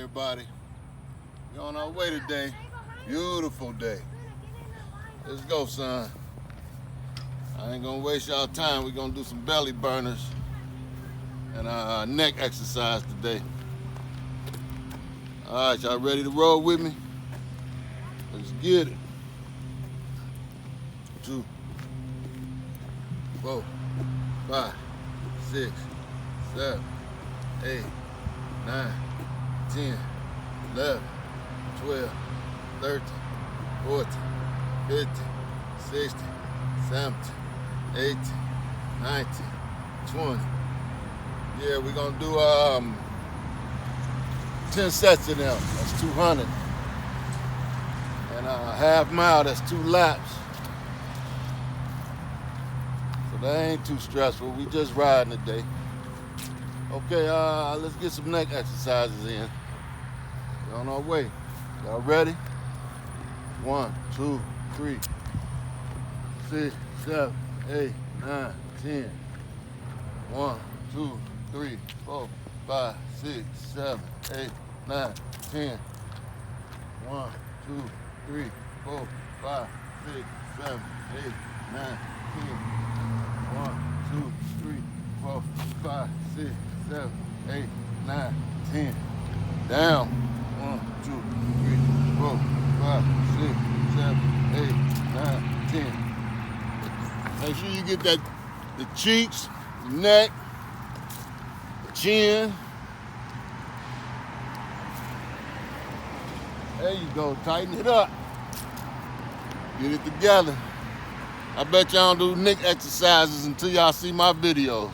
everybody. We're on our way today. Beautiful day. Let's go, son. I ain't gonna waste y'all time. We're gonna do some belly burners and a neck exercise today. All right, y'all ready to roll with me? Let's get it. 2, 4, 5, 6, 7, 8, 9, 10, 11, 12, 13, 14, 15, 16, 17, 18, 19, 20. Yeah, we're gonna do 10 sets of them. That's 200. And a half mile, that's 2 laps. So that ain't too stressful. We just riding today. Okay, let's get some neck exercises in. We're on our way. Y'all ready? 1, 2, 3, 6, 7, 8, 9, 10. 1, 2, 3, 4, 5, 6, 7, 8, 9, 10. 1, 2, 3, 4, 5, 6, 7, 8, 9, 10. 1, 2, 3, 4, 5, 6, 7, 8, 9, 10. Down. 1, 2, 3, 4, 5, 6, 7, 8, 9, 10. Make sure you get the cheeks, the neck, the chin. There you go. Tighten it up. Get it together. I bet y'all don't do neck exercises until y'all see my videos.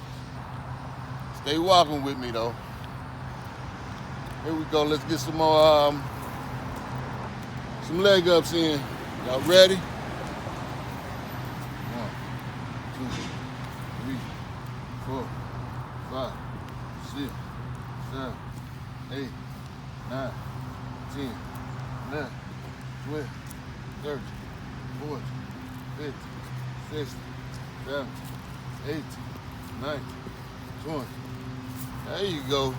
Stay walking with me though. Here we go. Let's get some more some leg ups in. Y'all ready? 1, 2, 3, 4, 5, 6, 7, 8, 9, 10, 11, 12, 13, 14, 15, 16, 17, 18, 19, 20. There you go.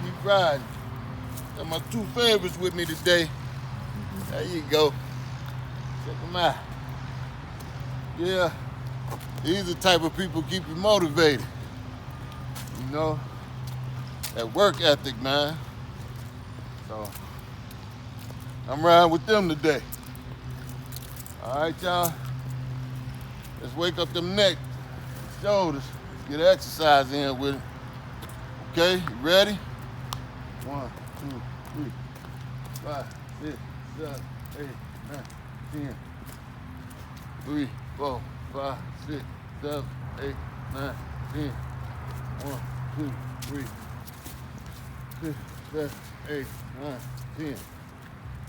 Keep riding. Got my 2 favorites with me today. There you go. Check them out. Yeah, these are the type of people keep you motivated. You know, that work ethic, man. So, I'm riding with them today. All right, y'all. Let's wake up them neck, shoulders. Get exercise in with it. Okay, you ready? 1, 2, 3, 5, 6, 7, 8, 9, 10. 3, 4, 5, 6, 7, 8, 9, 10. 1, 2, 3, 6, 7, 8, 9, 10.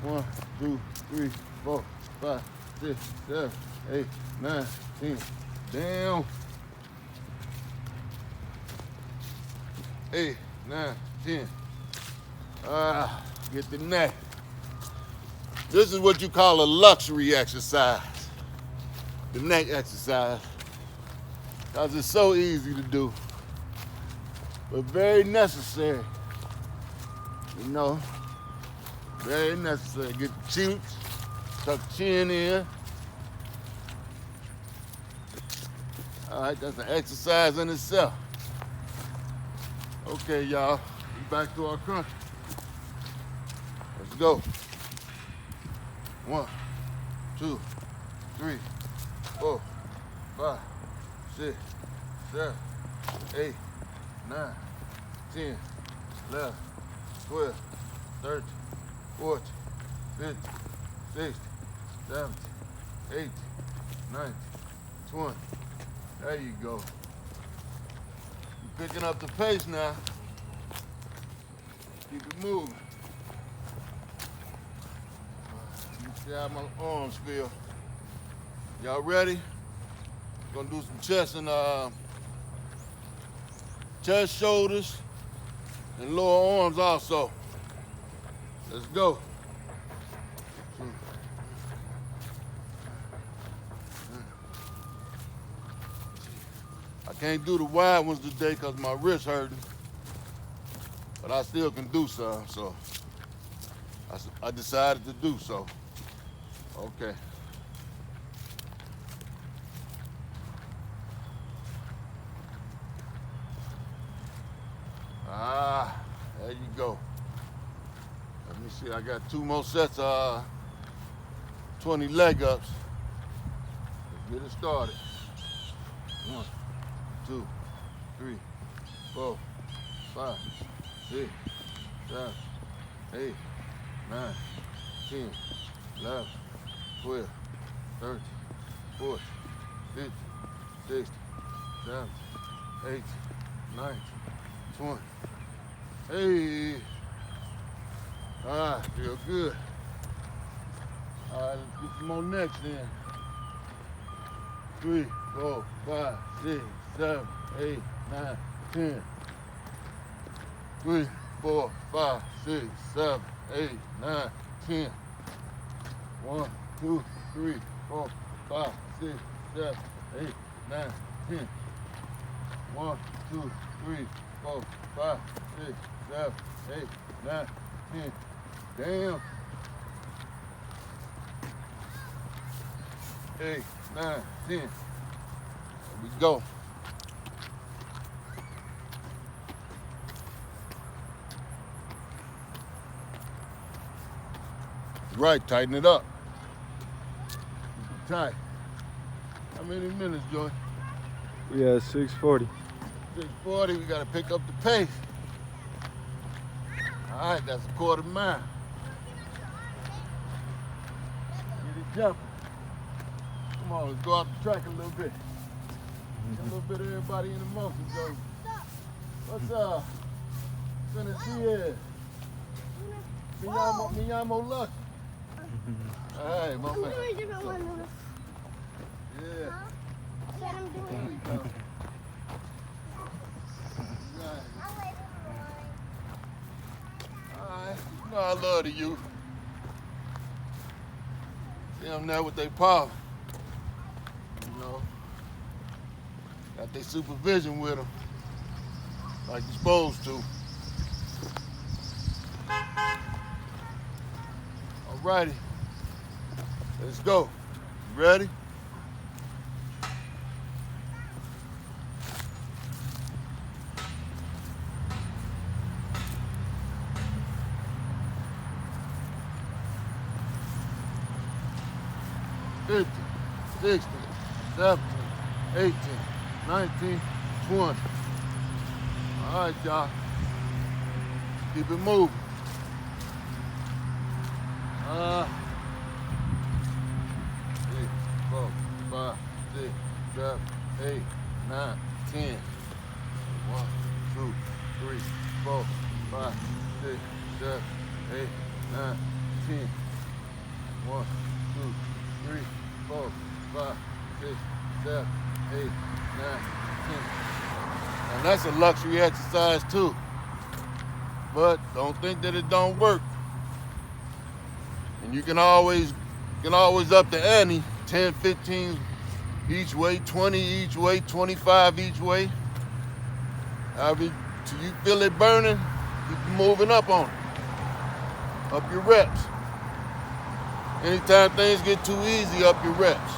1, 2, 3, 4, 5, 6, 7, 8, 9, 10. Down. 8, 9, 10. Get the neck. This is what you call a luxury exercise. The neck exercise. Because it's so easy to do. But very necessary. You know, very necessary. Get the cheeks, tuck the chin in. All right, that's an exercise in itself. Okay, y'all, we back to our crunch. Let's go. 1, 2, 3, 4, 5, 6, 7, 8, 9, 10, 11, 12, 13, 14, 15, 16, 17, 18, 19, 20. There you go. You're picking up the pace now. Keep it moving. Let me see how my arms feel. Y'all ready? Gonna do some chest and chest, shoulders, and lower arms also. Let's go. I can't do the wide ones today because my wrist hurting. but I still can do some, so I decided to do so. Okay. There you go. Let me see, I got 2 more sets of 20 leg ups. Let's get it started. 1, 2, 3, 4, 5, 6, 7, 8, 9, 10, 11, 12, 13, 14, 15, 16, 17, 18, 19, 20. Hey. Feel good. All right, let's get some more next then. 3, 4, 5, 6, 7, 8, 9, 10. 3, 4, 5, 6, 7, 8, 9, 10. 1, 2, 3, 4, 5, 6, 7, 8, 9, 10. 1, 2, 3, 4, 5, 6, 7, 8, 9, 10. Damn. 8, 9, 10. There we go. Right, tighten it up. Tight. How many minutes, Joy? We at 6:40. 6:40, we gotta pick up the pace. All right, that's a quarter mile. Get it jumping. Come on, let's go out the track a little bit. Get a little bit of everybody in the motion, Joe. What's up? Finna see it. Me llamo Lucky. All right, my man. Yeah. There we go. Alright, you know I love the youth. See them there with their power. You know, got their supervision with them, like you're supposed to. Alrighty, let's go. You ready? 15, 16, 17, 18, 19, 20. All right, y'all. Keep it moving. 3, 4, 5, 6, 7, 8, 9, 10. 1, 2, 3, 4, 5, 6, 7, 8, 9, 10. 1, 2, 3, 4, 5, 6, 7, 8, 9, 10. And that's a luxury exercise too. But don't think that it don't work. And you can always up the ante, 10, 15 each way, 20 each way, 25 each way. However, till you feel it burning, keep moving up on it. Up your reps. Anytime things get too easy, up your reps.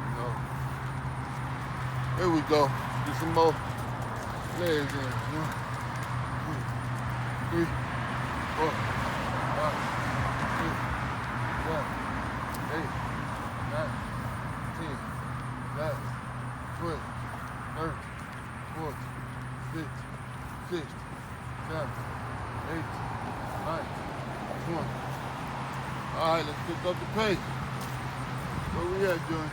You know. Here we go. Get some more legs in. 1, 2, 3, 4, 5, 6, 7, 8, 9, 10, 11, 12, 13, 14, 15, 16, 17, 18, 19, 20. All right, let's pick up the pace. Where we at, Joey?